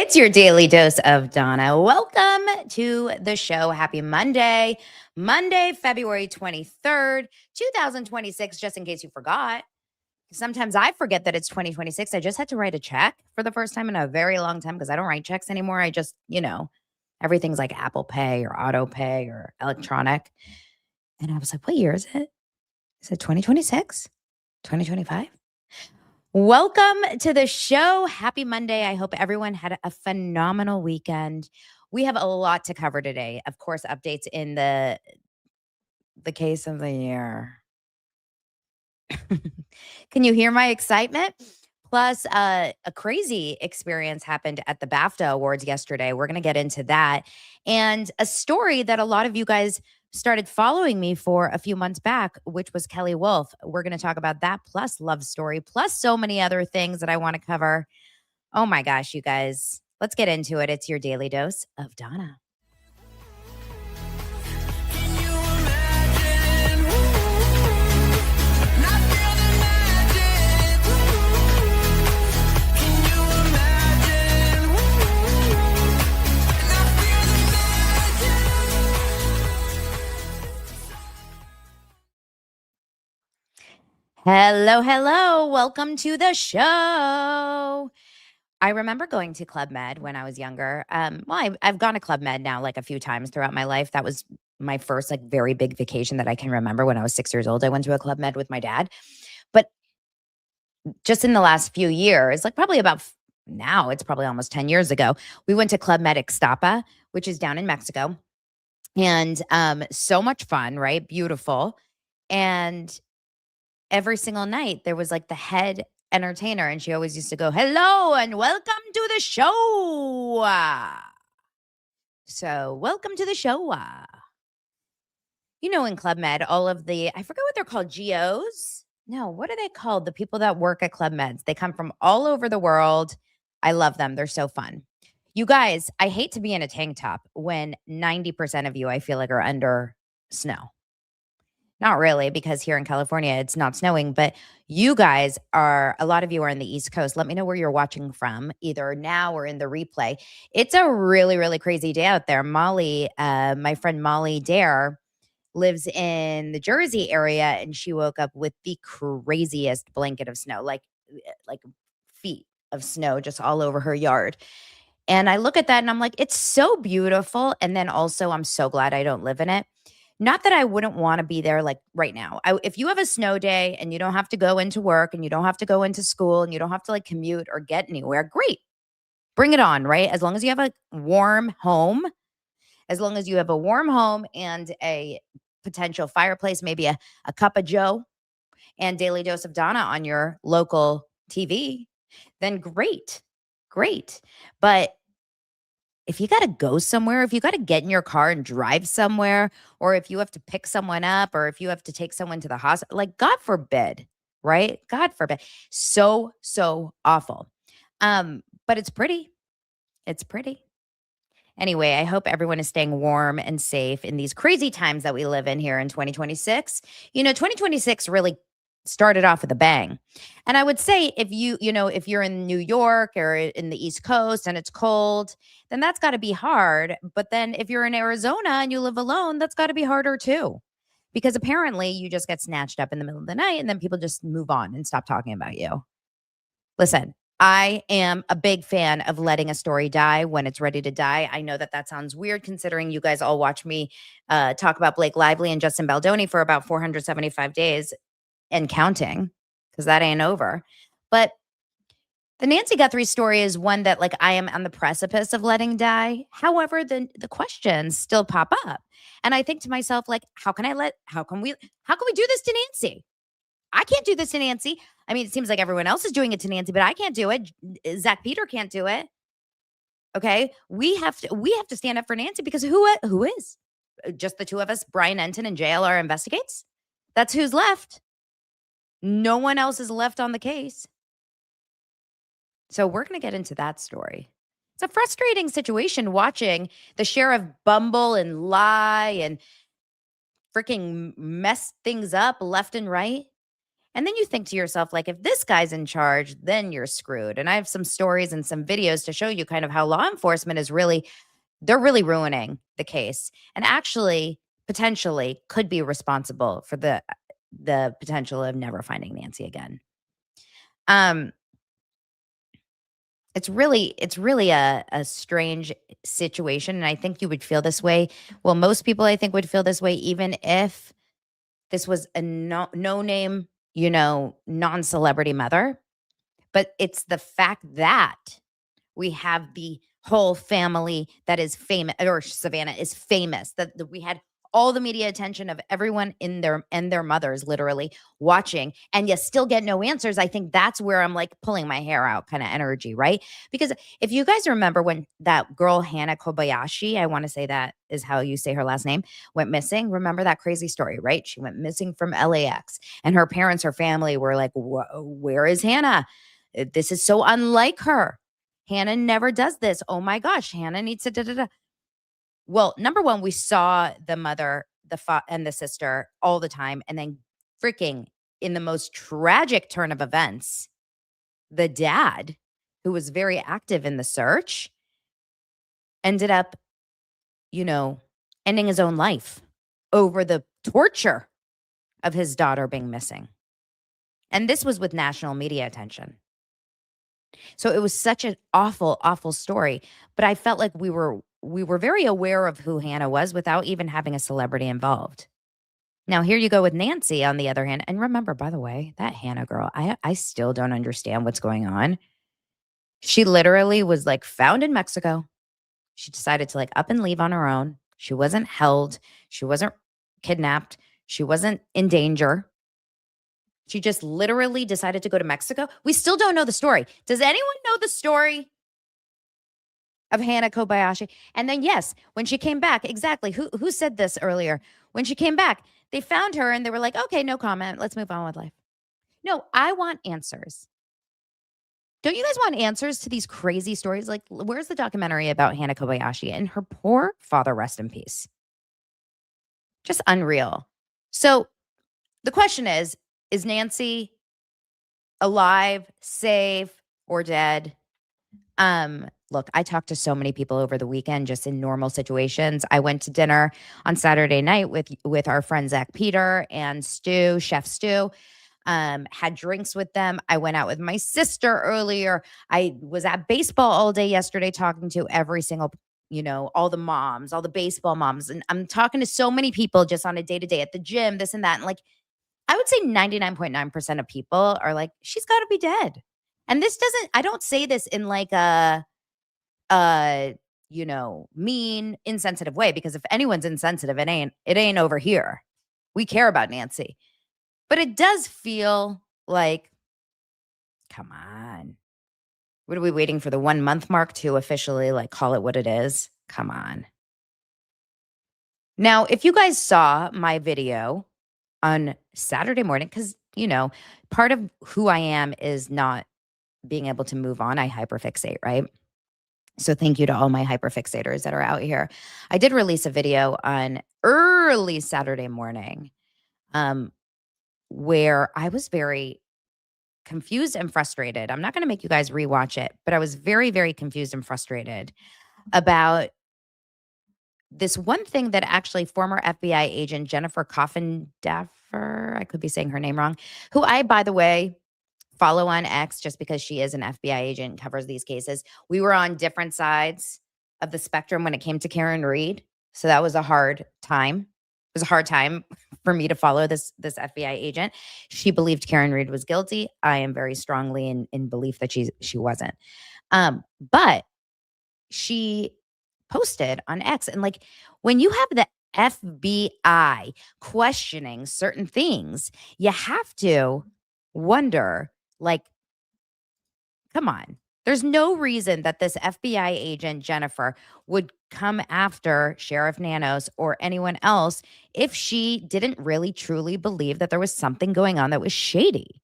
It's your daily dose of Donna. Welcome to the show. Happy Monday. Monday, February 23rd, 2026, just in case you forgot. Sometimes I forget that it's 2026. I just had to write a check for the first time in a very long time because I don't write checks anymore. I just, everything's like Apple Pay or Auto Pay or electronic. And I was like, what year is it? Is it 2026? 2025? Welcome to the show. Happy Monday. I hope everyone had a phenomenal weekend. We have a lot to cover today. Of course, updates in the case of the year. Can you hear my excitement? Plus, a crazy experience happened at the BAFTA Awards yesterday. We're going to get into that. And a story that a lot of you guys started following me for a few months back, which was Kelley Wolf. We're going to talk about that, plus love story, plus so many other things that I want to cover. Oh my gosh, you guys. Let's get into it. It's your daily dose of Donna. Hello, hello. Welcome to the show. I remember going to Club Med when I was younger. I've gone to Club Med now like a few times throughout my life. That was my first like very big vacation that I can remember when I was 6 years old. I went to a Club Med with my dad. But just in the last few years, like probably about now, it's probably almost 10 years ago, we went to Club Med Ixtapa, which is down in Mexico. And so much fun, right? Beautiful. And every single night there was like the head entertainer, and she always used to go, hello and welcome to the show. So welcome to the show. In Club Med, all of the, I forget what they're called, GOs? No, what are they called? The people that work at Club Meds. They come from all over the world. I love them. They're so fun. You guys, I hate to be in a tank top when 90% of you, I feel like, are under snow. Not really, because here in California, it's not snowing, but you guys a lot of you are in the East Coast. Let me know where you're watching from, either now or in the replay. It's a really, really crazy day out there. Molly, my friend Molly Dare, lives in the Jersey area, and she woke up with the craziest blanket of snow, like feet of snow just all over her yard. And I look at that and I'm like, it's so beautiful. And then also, I'm so glad I don't live in it. Not that I wouldn't want to be there like right now. If you have a snow day and you don't have to go into work and you don't have to go into school and you don't have to like commute or get anywhere, great. Bring it on, right? As long as you have a warm home, and a potential fireplace, maybe a cup of Joe and Daily Dose of Donna on your local TV, then great. But if you got to go somewhere, if you got to get in your car and drive somewhere, or if you have to pick someone up, or if you have to take someone to the hospital, like God forbid, right? God forbid. So awful. But it's pretty. It's pretty. Anyway, I hope everyone is staying warm and safe in these crazy times that we live in here in 2026. 2026 really started off with a bang. And I would say if if you're in New York or in the East Coast and it's cold, then that's got to be hard. But then if you're in Arizona and you live alone, that's got to be harder too. Because apparently you just get snatched up in the middle of the night and then people just move on and stop talking about you. Listen, I am a big fan of letting a story die when it's ready to die. I know that sounds weird considering you guys all watch me talk about Blake Lively and Justin Baldoni for about 475 days and counting, because that ain't over. But the Nancy Guthrie story is one that like I am on the precipice of letting die. However, the questions still pop up. And I think to myself, like, how can we do this to Nancy? I can't do this to Nancy. I mean, it seems like everyone else is doing it to Nancy, but I can't do it. Zach Peter can't do it. Okay. We have to stand up for Nancy, because who is? Just the two of us, Brian Enton and JLR Investigates? That's who's left. No one else is left on the case. So we're going to get into that story. It's a frustrating situation watching the sheriff bumble and lie and freaking mess things up left and right. And then you think to yourself, like, if this guy's in charge, then you're screwed. And I have some stories and some videos to show you kind of how law enforcement is really, they're really ruining the case and actually potentially could be responsible for the potential of never finding Nancy again. Um, it's really a strange situation. And I think you would feel this way. Well, most people I think would feel this way, even if this was a no name, non-celebrity mother. But it's the fact that we have the whole family that is famous, or Savannah is famous, that we had all the media attention of everyone in their mothers literally watching, and you still get no answers. I think that's where I'm like pulling my hair out kind of energy, right? Because if you guys remember when that girl Hannah Kobayashi, I want to say that is how you say her last name, went missing. Remember that crazy story, right? She went missing from LAX, and her parents, her family were like, where is Hannah? This is so unlike her. Hannah never does this. Oh my gosh, Hannah needs to da da da. Well, number one, we saw the mother, and the sister all the time, and then freaking in the most tragic turn of events, the dad, who was very active in the search, ended up, you know, ending his own life over the torture of his daughter being missing. And this was with national media attention. So it was such an awful, awful story. But I felt like we were very aware of who Hannah was without even having a celebrity involved. Now here you go with Nancy on the other hand. And remember, by the way, that Hannah girl, I still don't understand what's going on. She literally was like found in Mexico. She decided to like up and leave on her own. She wasn't held. She wasn't kidnapped. She wasn't in danger. She just literally decided to go to Mexico. We still don't know the story. Does anyone know the story of Hannah Kobayashi? And then, yes, when she came back, exactly. Who said this earlier? When she came back, they found her and they were like, okay, no comment. Let's move on with life. No, I want answers. Don't you guys want answers to these crazy stories? Like, where's the documentary about Hannah Kobayashi and her poor father, rest in peace? Just unreal. So the question is Nancy alive, safe, or dead? Look, I talked to so many people over the weekend just in normal situations. I went to dinner on Saturday night with our friend Zach Peter and Stu, Chef Stu. Had drinks with them. I went out with my sister earlier. I was at baseball all day yesterday talking to every single, all the moms, all the baseball moms. And I'm talking to so many people just on a day-to-day at the gym, this and that. And like, I would say 99.9% of people are like, she's got to be dead. And I don't say this in like a mean, insensitive way, because if anyone's insensitive, it ain't over here. We care about Nancy. But it does feel like, come on. What are we waiting for the 1 month mark to officially like call it what it is? Come on. Now, if you guys saw my video on Saturday morning, because, part of who I am is not being able to move on. I hyperfixate, right? So thank you to all my hyperfixators that are out here. I did release a video on early Saturday morning where I was very confused and frustrated. I'm not going to make you guys rewatch it, but I was very, very confused and frustrated about this one thing that actually former FBI agent Jennifer Coffindaffer, I could be saying her name wrong, who I, by the way, follow on X just because she is an FBI agent, covers these cases. We were on different sides of the spectrum when it came to Karen Reed. So that was a hard time. It was a hard time for me to follow this FBI agent. She believed Karen Reed was guilty. I am very strongly in belief that she wasn't. But she posted on X, and like when you have the FBI questioning certain things, you have to wonder, like, come on. There's no reason that this FBI agent, Jennifer, would come after Sheriff Nanos or anyone else if she didn't really truly believe that there was something going on that was shady,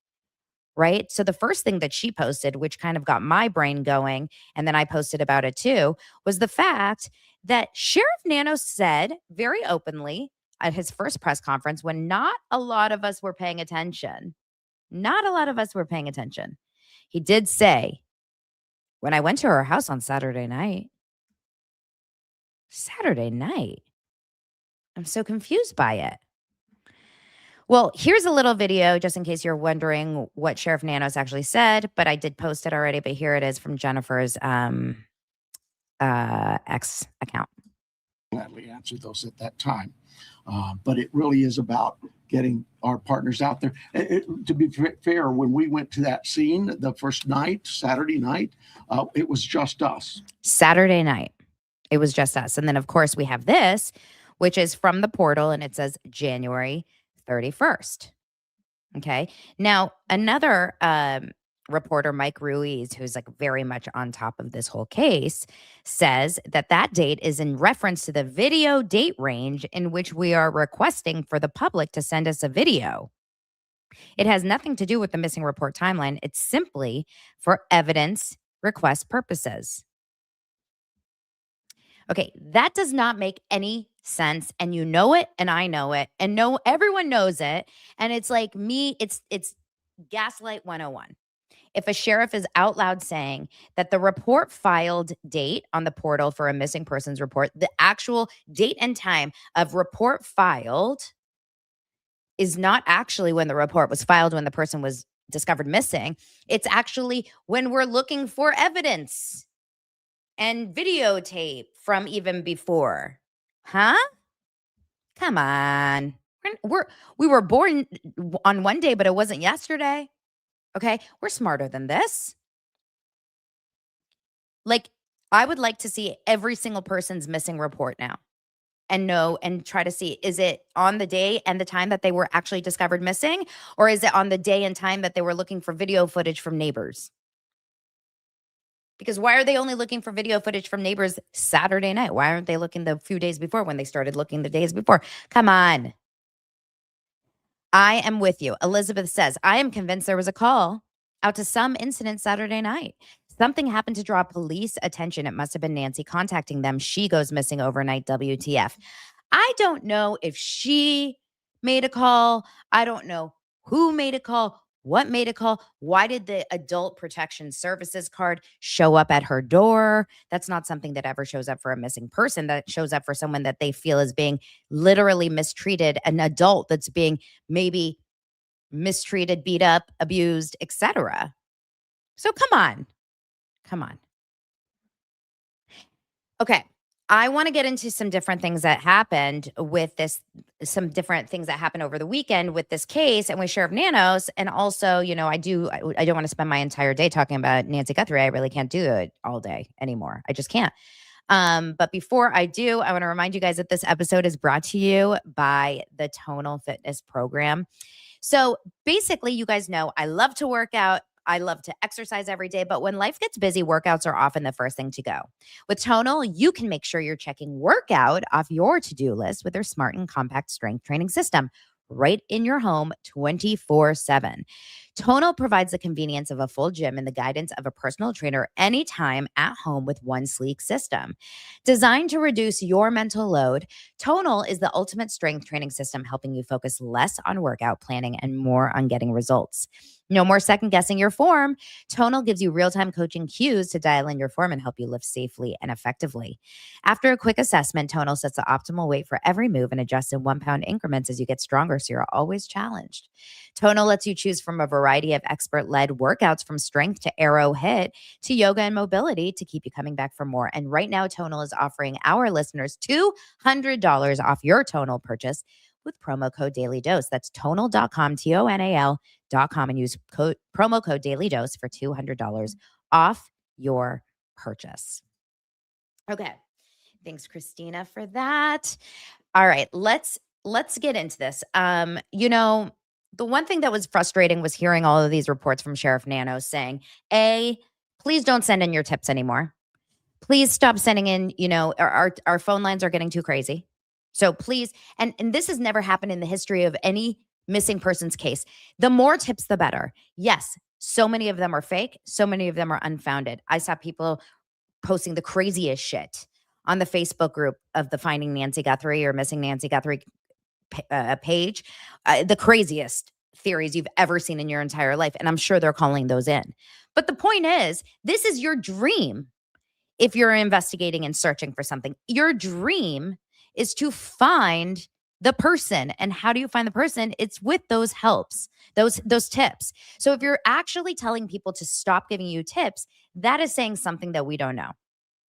right? So the first thing that she posted, which kind of got my brain going, and then I posted about it too, was the fact that Sheriff Nanos said very openly at his first press conference, when not a lot of us were paying attention, Not a lot of us were paying attention. He did say, when I went to her house on Saturday night, I'm so confused by it. Well, here's a little video just in case you're wondering what Sheriff Nanos actually said, but I did post it already, but here it is from Jennifer's X account. Gladly answer those at that time. But it really is about getting our partners out there. To be fair, when we went to that scene the first night, Saturday night, it was just us. Saturday night, it was just us. And then, of course, we have this, which is from the portal, and it says January 31st. Okay. Now, another reporter, Mike Ruiz, who's like very much on top of this whole case, says that that date is in reference to the video date range in which we are requesting for the public to send us a video. It has nothing to do with the missing report timeline. It's simply for evidence request purposes. Okay, that does not make any sense, and you know it, and I know it, and everyone knows it, and it's like me, it's gaslight 101. If a sheriff is out loud saying that the report filed date on the portal for a missing persons report, the actual date and time of report filed is not actually when the report was filed when the person was discovered missing. It's actually when we're looking for evidence and videotape from even before. Huh? Come on. We were born on one day, but it wasn't yesterday. Okay? We're smarter than this. Like, I would like to see every single person's missing report now and know and try to see, is it on the day and the time that they were actually discovered missing? Or is it on the day and time that they were looking for video footage from neighbors? Because why are they only looking for video footage from neighbors Saturday night? Why aren't they looking the few days before when they started looking the days before? Come on. I am with you. Elizabeth says, I am convinced there was a call out to some incident Saturday night. Something happened to draw police attention. It must have been Nancy contacting them. She goes missing overnight, WTF. I don't know if she made a call. I don't know who made a call. What made a call? Why did the Adult Protection Services card show up at her door? That's not something that ever shows up for a missing person. That shows up for someone that they feel is being literally mistreated, an adult that's being maybe mistreated, beat up, abused, etc. So come on. Okay. I want to get into some different things that happened with this, some different things that happened over the weekend with this case and with Sheriff Nanos. And also, I don't want to spend my entire day talking about Nancy Guthrie. I really can't do it all day anymore. I just can't. But before I do, I want to remind you guys that this episode is brought to you by the Tonal Fitness Program. So basically, you guys know I love to work out. I love to exercise every day, but when life gets busy, workouts are often the first thing to go. With Tonal, you can make sure you're checking workout off your to-do list with their smart and compact strength training system right in your home 24/7. Tonal provides the convenience of a full gym and the guidance of a personal trainer anytime at home with one sleek system. Designed to reduce your mental load, Tonal is the ultimate strength training system, helping you focus less on workout planning and more on getting results. No more second guessing your form. Tonal gives you real-time coaching cues to dial in your form and help you lift safely and effectively. After a quick assessment, Tonal sets the optimal weight for every move and adjusts in 1-pound increments as you get stronger, so you're always challenged. Tonal lets you choose from a variety of expert-led workouts, from strength to aero hit to yoga and mobility, to keep you coming back for more. And right now, Tonal is offering our listeners $200 off your Tonal purchase with promo code Daily Dose. That's tonal.com, TONAL.com, and use promo code Daily Dose for $200 off your purchase. Okay. Thanks, Christina, for that. All right, let's get into this. The one thing that was frustrating was hearing all of these reports from Sheriff Nanos saying, A, please don't send in your tips anymore. Please stop sending in, our phone lines are getting too crazy. So please, and this has never happened in the history of any missing persons case. The more tips, the better. Yes, so many of them are fake. So many of them are unfounded. I saw people posting the craziest shit on the Facebook group of the Finding Nancy Guthrie or Missing Nancy Guthrie page. The craziest theories you've ever seen in your entire life. And I'm sure they're calling those in. But the point is, this is your dream. If you're investigating and searching for something, your dream is to find the person. And how do you find the person? It's with those helps, those tips. So if you're actually telling people to stop giving you tips, that is saying something that we don't know.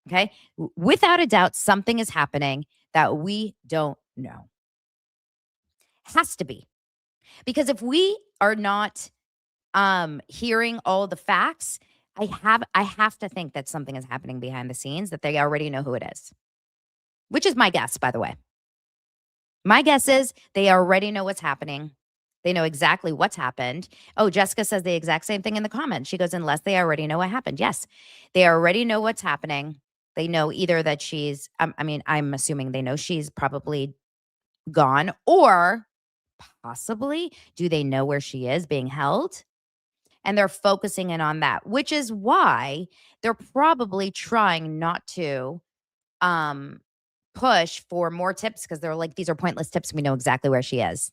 Okay? Without a doubt, something is happening that we don't know. Has to be. Because if we are not hearing all the facts, I have to think that something is happening behind the scenes, that they already know who it is. Which is my guess, by the way. My guess is they already know what's happening. They know exactly what's happened. Oh, Jessica says the exact same thing in the comments. She goes, unless they already know what happened. Yes, they already know what's happening. They know either that she's, I'm assuming they know she's probably gone, or possibly, do they know where she is being held? And they're focusing in on that, which is why they're probably trying not to push for more tips, because they're like, these are pointless tips. We know exactly where she is.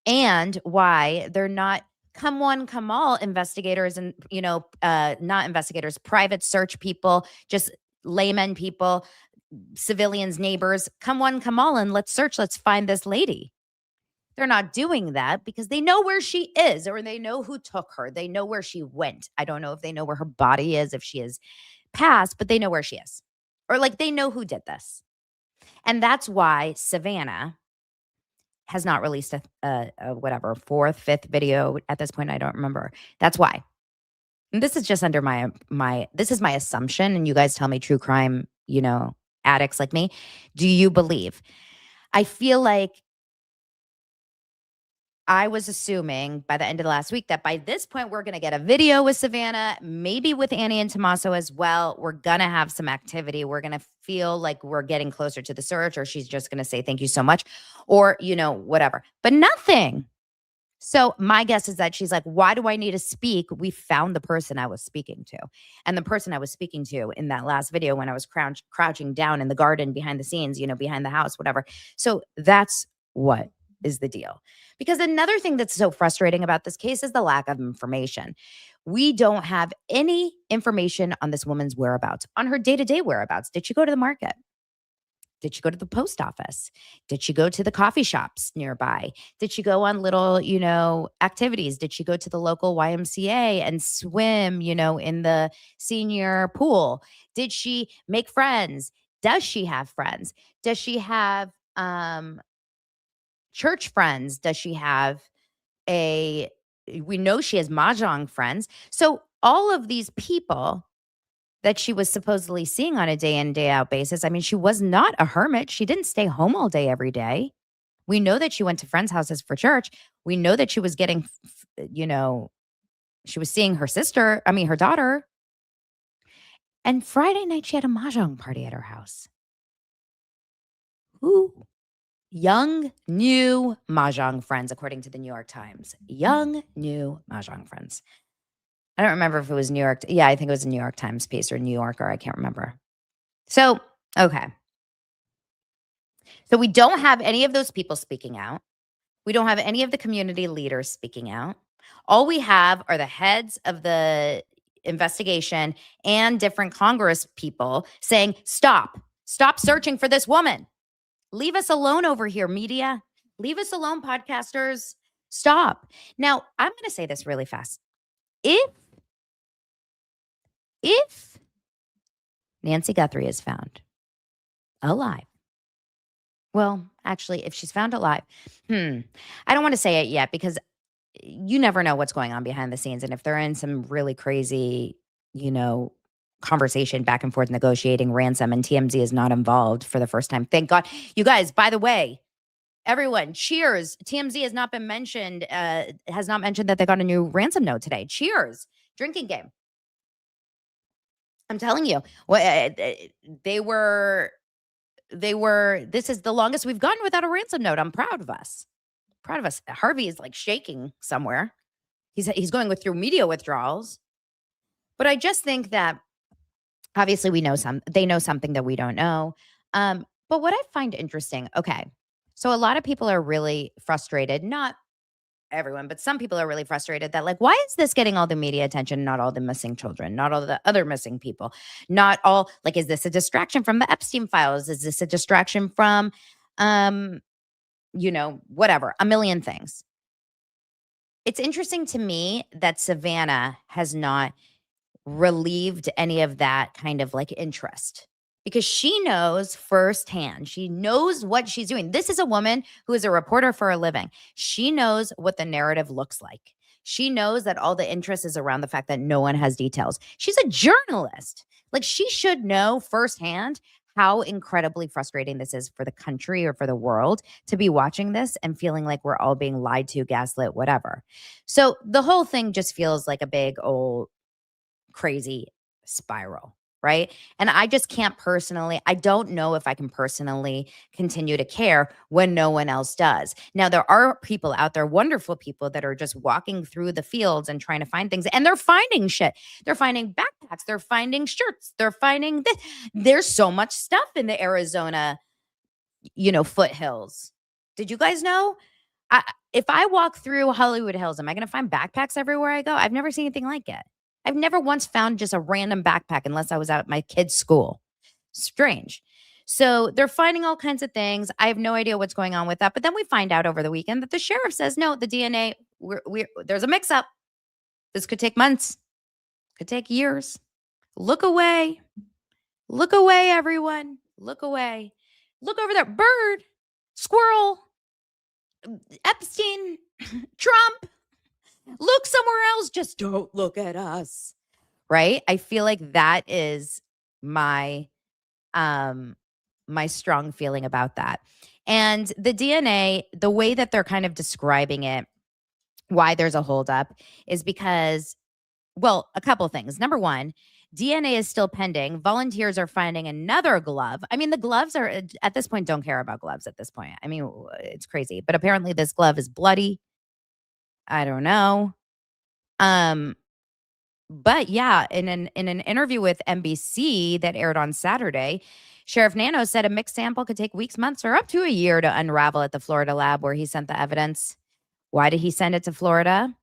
And why they're not come one, come all investigators and, not investigators, private search people, just layman people, civilians, neighbors, come one, come all, and let's search. Let's find this lady. They're not doing that because they know where she is, or they know who took her. They know where she went. I don't know if they know where her body is, if she is passed, but they know where she is. Or like they know who did this. And that's why Savannah has not released a whatever, fourth, fifth video at this point. I don't remember. That's why. And this is just under this is my assumption. And you guys tell me, true crime, addicts like me, do you believe? I feel like I was assuming by the end of the last week that by this point, we're going to get a video with Savannah, maybe with Annie and Tommaso as well. We're going to have some activity. We're going to feel like we're getting closer to the search, or she's just going to say, thank you so much, or, whatever, but nothing. So my guess is that she's like, why do I need to speak? We found the person I was speaking to. And the person I was speaking to in that last video, when I was crouching down in the garden behind the scenes, behind the house, whatever. So that's what is the deal. Because another thing that's so frustrating about this case is the lack of information. We don't have any information on this woman's whereabouts, on her day-to-day whereabouts. Did she go to the market? Did she go to the post office? Did she go to the coffee shops nearby? Did she go on little, activities? Did she go to the local YMCA and swim, in the senior pool? Did she make friends? Does she have friends? Does she have church friends? Does she have we know she has mahjong friends. So all of these people that she was supposedly seeing on a day in, day out basis. I mean, she was not a hermit. She didn't stay home all day every day. We know that she went to friends' houses for church. We know that she was getting, she was seeing her her daughter. And Friday night, she had a mahjong party at her house. Ooh. Young, new mahjong friends, according to the New York Times. Young, new mahjong friends. I don't remember if it was New York. Yeah, I think it was a New York Times piece or New Yorker. I can't remember. So, okay. So we don't have any of those people speaking out. We don't have any of the community leaders speaking out. All we have are the heads of the investigation and different Congress people saying, stop searching for this woman. Leave us alone over here, media. Leave us alone, podcasters. Stop. Now, I'm going to say this really fast. If Nancy Guthrie is found alive, well, actually, if she's found alive, I don't want to say it yet, because you never know what's going on behind the scenes. And if they're in some really crazy, conversation back and forth negotiating ransom, and TMZ is not involved for the first time. Thank God. You guys, by the way, everyone, cheers. TMZ has not been mentioned, has not mentioned that they got a new ransom note today. Cheers. Drinking game. I'm telling you, they were, this is the longest we've gone without a ransom note. I'm proud of us. Harvey is like shaking somewhere. He's going through media withdrawals. But I just think that obviously they know something that we don't know. But what I find interesting, okay, so a lot of people are really frustrated, not everyone, but some people are really frustrated that, like, why is this getting all the media attention, not all the missing children, not all the other missing people, not all, like, is this a distraction from the Epstein files? Is this a distraction from, um, whatever, a million things. It's interesting to me that Savannah has not relieved any of that kind of like interest because she knows firsthand. She knows what she's doing. This is a woman who is a reporter for a living. She knows what the narrative looks like. She knows that all the interest is around the fact that no one has details. She's a journalist. Like, she should know firsthand how incredibly frustrating this is for the country or for the world to be watching this and feeling like we're all being lied to, gaslit, whatever. So the whole thing just feels like a big old crazy spiral, right? And I just can't personally, I don't know if I can personally continue to care when no one else does. Now, there are people out there, wonderful people that are just walking through the fields and trying to find things, and they're finding shit. They're finding backpacks, they're finding shirts, they're finding this. There's so much stuff in the Arizona, foothills. Did you guys know? If I walk through Hollywood Hills, am I going to find backpacks everywhere I go? I've never seen anything like it. I've never once found just a random backpack unless I was out at my kid's school. Strange. So they're finding all kinds of things. I have no idea what's going on with that. But then we find out over the weekend that the sheriff says, no, the DNA, there's a mix up. This could take months, could take years. Look away. Look away, everyone. Look away. Look over there. Bird, squirrel, Epstein, Trump. Look somewhere else. Just don't look at us. Right? I feel like that is my my strong feeling about that. And the DNA, the way that they're kind of describing it, why there's a holdup is because, well, a couple things. Number one, DNA is still pending. Volunteers are finding another glove. I mean, the gloves are, at this point, don't care about gloves at this point. I mean, it's crazy. But apparently this glove is bloody. I don't know. But yeah, in an interview with NBC that aired on Saturday, Sheriff Nano said a mixed sample could take weeks, months, or up to a year to unravel at the Florida lab where he sent the evidence. Why did he send it to Florida?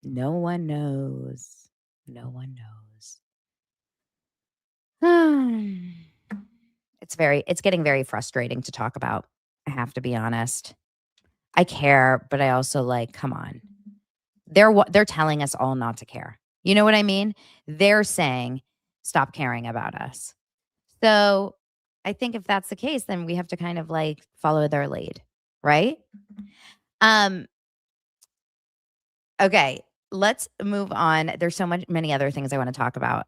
No one knows. No one knows. It's getting very frustrating to talk about. I have to be honest. I care, but I also like, come on. They're telling us all not to care. You know what I mean? They're saying, stop caring about us. So I think if that's the case, then we have to kind of like follow their lead, right? Okay, let's move on. There's many other things I want to talk about.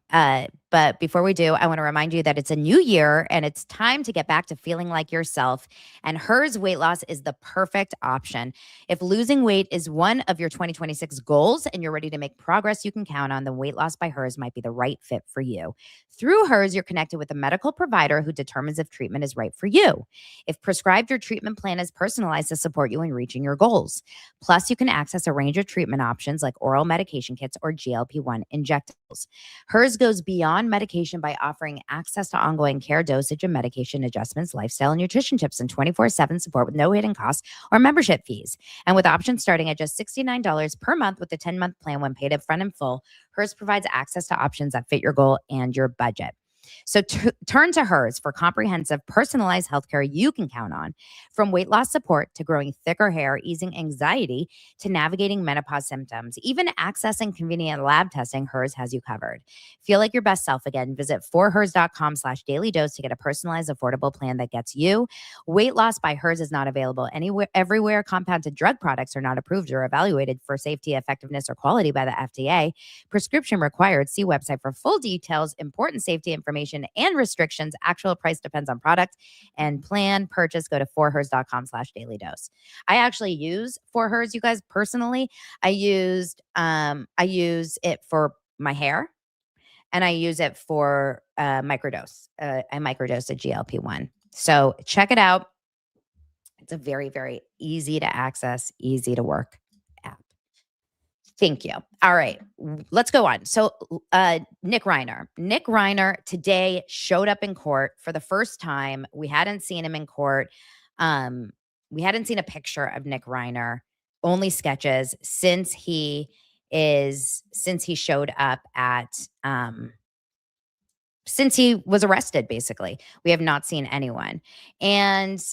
But before we do, I want to remind you that it's a new year and it's time to get back to feeling like yourself. And Hers weight loss is the perfect option. If losing weight is one of your 2026 goals and you're ready to make progress, you can count on the Weight Loss by Hers might be the right fit for you. Through Hers, you're connected with a medical provider who determines if treatment is right for you. If prescribed, your treatment plan is personalized to support you in reaching your goals. Plus, you can access a range of treatment options like oral medication kits or GLP-1 injectables. Hers goes beyond medication by offering access to ongoing care, dosage, and medication adjustments, lifestyle and nutrition tips, and 24/7 support with no hidden costs or membership fees. And with options starting at just $69 per month with a 10-month plan when paid up front and full, Hers provides access to options that fit your goal and your budget. So turn to Hers for comprehensive, personalized healthcare you can count on. From weight loss support to growing thicker hair, easing anxiety to navigating menopause symptoms, even accessing convenient lab testing, Hers has you covered. Feel like your best self again. Visit forhers.com/daily dose to get a personalized, affordable plan that gets you. Weight Loss by Hers is not available anywhere, everywhere. Compounded drug products are not approved or evaluated for safety, effectiveness, or quality by the FDA. Prescription required. See website for full details, important safety information, and restrictions. Actual price depends on product and plan. Purchase. Go to forhers.com/daily dose. I actually use Forhers, you guys, personally. I use it for my hair and I use it for microdose. I microdose a GLP-1. So check it out. It's a very, very easy to access, easy to work app. Thank you. All right, let's go on. So Nick Reiner today showed up in court for the first time. We hadn't seen him in court. We hadn't seen a picture of Nick Reiner only sketches since he showed up at since he was arrested, basically. We have not seen anyone. And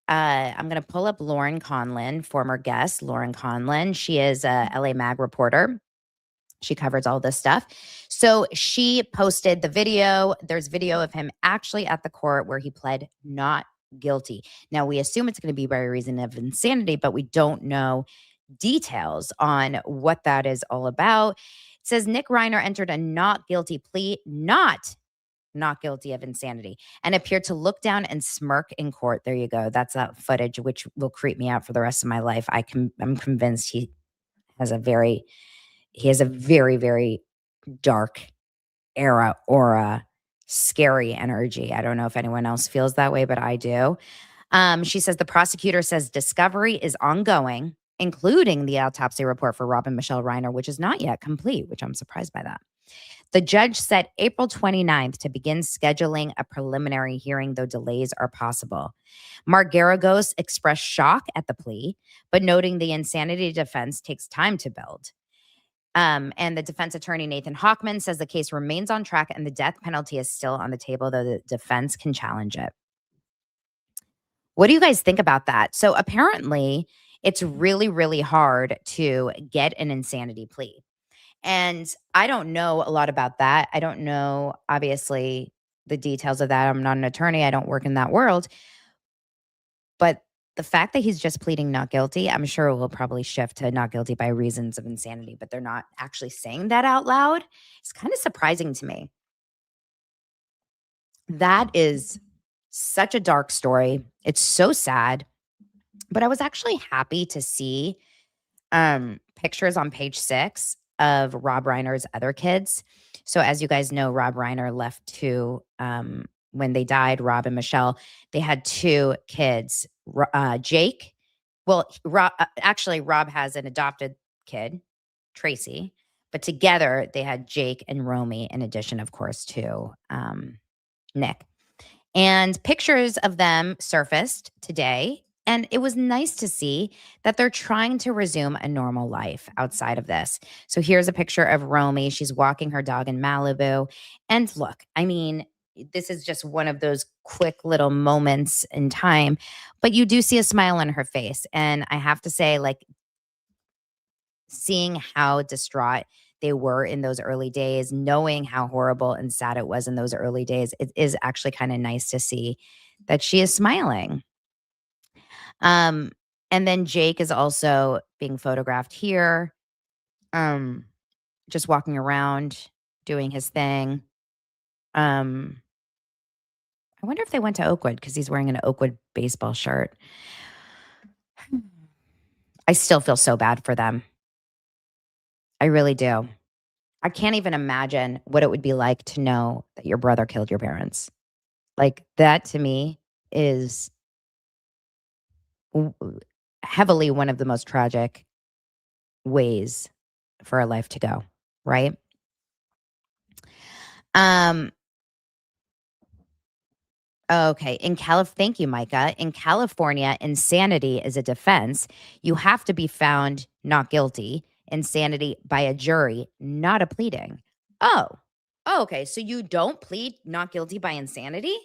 I'm going to pull up Lauren Conlin, former guest Lauren Conlin. She is a LA Mag reporter. She covers all this stuff. So she posted the video. There's video of him actually at the court where he pled not guilty. Now, we assume it's going to be by reason of insanity, but we don't know details on what that is all about. It says Nick Reiner entered a not guilty plea, not guilty of insanity, and appeared to look down and smirk in court. There you go. That's that footage, which will creep me out for the rest of my life. I'm convinced he has a very, very dark aura, scary energy. I don't know if anyone else feels that way, but I do. She says the prosecutor says discovery is ongoing, including the autopsy report for Rob and Michelle Reiner, which is not yet complete, which I'm surprised by that. The judge set April 29th to begin scheduling a preliminary hearing, though delays are possible. Mark Garagos expressed shock at the plea, but noting the insanity defense takes time to build. And the defense attorney, Nathan Hochman, says the case remains on track and the death penalty is still on the table, though the defense can challenge it. What do you guys think about that? So apparently, it's really, really hard to get an insanity plea. And I don't know a lot about that. I don't know, obviously, the details of that. I'm not an attorney. I don't work in that world. But the fact that he's just pleading not guilty, I'm sure it will probably shift to not guilty by reasons of insanity, but they're not actually saying that out loud. It's kind of surprising to me. That is such a dark story. It's so sad. But I was actually happy to see pictures on page 6 of Rob Reiner's other kids. So as you guys know, Rob Reiner left when they died, Rob and Michelle, they had 2 kids, Jake. Well, Rob has an adopted kid, Tracy, but together they had Jake and Romy, in addition, of course, to Nick. And pictures of them surfaced today. And it was nice to see that they're trying to resume a normal life outside of this. So here's a picture of Romy. She's walking her dog in Malibu. And look, I mean, this is just one of those quick little moments in time, but you do see a smile on her face. And I have to say, like, seeing how distraught they were in those early days, knowing how horrible and sad it was in those early days, it is actually kind of nice to see that she is smiling. And then Jake is also being photographed here, just walking around, doing his thing. I wonder if they went to Oakwood because he's wearing an Oakwood baseball shirt. I still feel so bad for them. I really do. I can't even imagine what it would be like to know that your brother killed your parents. Like, that to me is heavily one of the most tragic ways for a life to go, right? Okay. Thank you, Micah. In California, insanity is a defense. You have to be found not guilty. Insanity by a jury, not a pleading. Oh, okay. So you don't plead not guilty by insanity?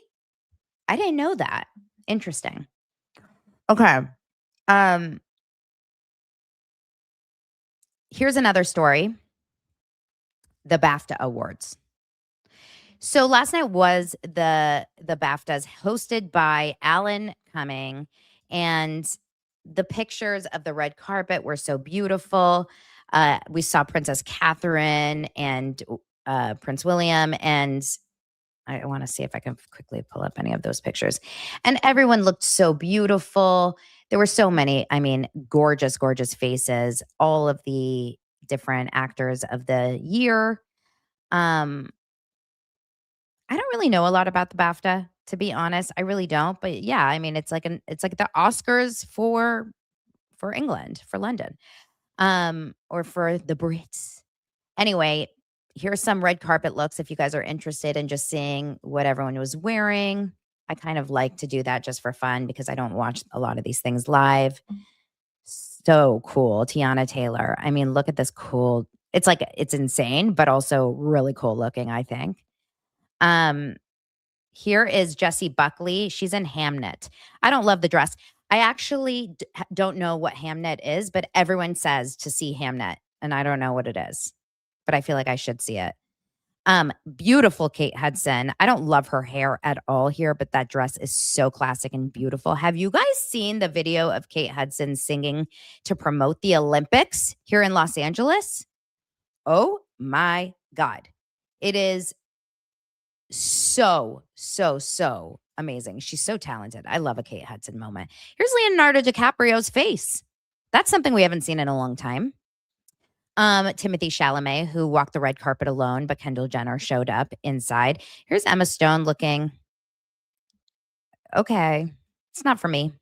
I didn't know that. Interesting. Okay. Here's another story. The BAFTA Awards. So last night was the BAFTAs, hosted by Alan Cumming, and the pictures of the red carpet were so beautiful. We saw Princess Catherine and Prince William, and I want to see if I can quickly pull up any of those pictures. And everyone looked so beautiful. There were so many, I mean, gorgeous, gorgeous faces, all of the different actors of the year. I don't really know a lot about the BAFTA, to be honest. I really don't. But yeah, I mean, it's like the Oscars for England, for London, or for the Brits. Anyway, here's some red carpet looks if you guys are interested in just seeing what everyone was wearing. I kind of like to do that just for fun because I don't watch a lot of these things live. so cool. Tiana Taylor. I mean, look at this cool. It's like, it's insane, but also really cool looking, I think. Here is Jessie Buckley. She's in Hamnet. I don't love the dress. I actually don't know what Hamnet is, but everyone says to see Hamnet, and I don't know what it is, but I feel like I should see it. Beautiful Kate Hudson. I don't love her hair at all here, but that dress is so classic and beautiful. Have you guys seen the video of Kate Hudson singing to promote the Olympics here in Los Angeles? Oh my God. It is so amazing. She's so talented. I love a Kate Hudson moment. Here's Leonardo DiCaprio's face. That's something we haven't seen in a long time. Timothy Chalamet, who walked the red carpet alone, but Kendall Jenner showed up inside. Here's Emma Stone looking okay. It's not for me.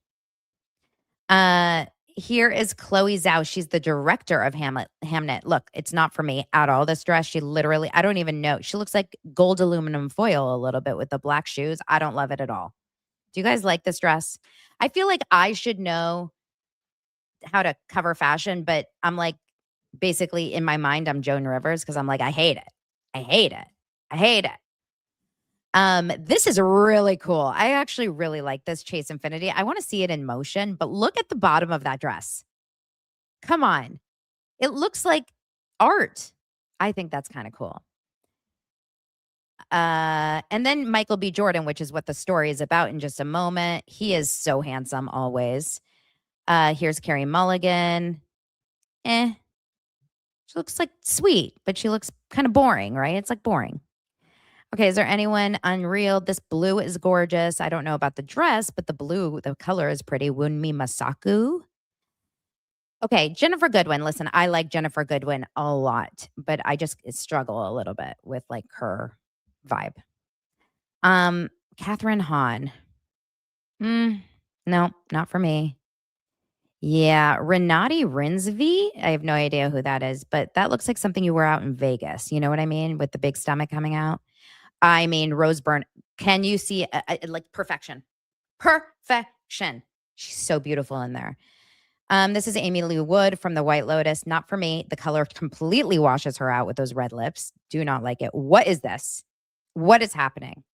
Here is Chloe Zhao. She's the director of Hamnet. Look, it's not for me at all. This dress, she literally, I don't even know. She looks like gold aluminum foil a little bit with the black shoes. I don't love it at all. Do you guys like this dress? I feel like I should know how to cover fashion, but I'm like, basically in my mind, I'm Joan Rivers because I'm like, I hate it. I hate it. I hate it. This is really cool. I actually really like this Chase Infinity. I want to see it in motion, but look at the bottom of that dress. Come on. It looks like art. I think that's kind of cool. And then Michael B. Jordan, which is what the story is about in just a moment. He is so handsome always. Here's Carey Mulligan. She looks like sweet, but she looks kind of boring, right? It's like boring. Okay, is there anyone unreal? This blue is gorgeous. I don't know about the dress, but the blue, the color is pretty. Wunmi Masaku. Okay, Jennifer Goodwin. Listen, I like Jennifer Goodwin a lot, but I just struggle a little bit with like her vibe. Catherine Hahn. No, not for me. Yeah, Renati Rinsby. I have no idea who that is, but that looks like something you wear out in Vegas. You know what I mean? With the big stomach coming out. I mean, Rose Byrne. Can you see like perfection? Perfection. She's so beautiful in there. This is Amy Lee Wood from The White Lotus. Not for me. The color completely washes her out with those red lips. Do not like it. What is this? What is happening?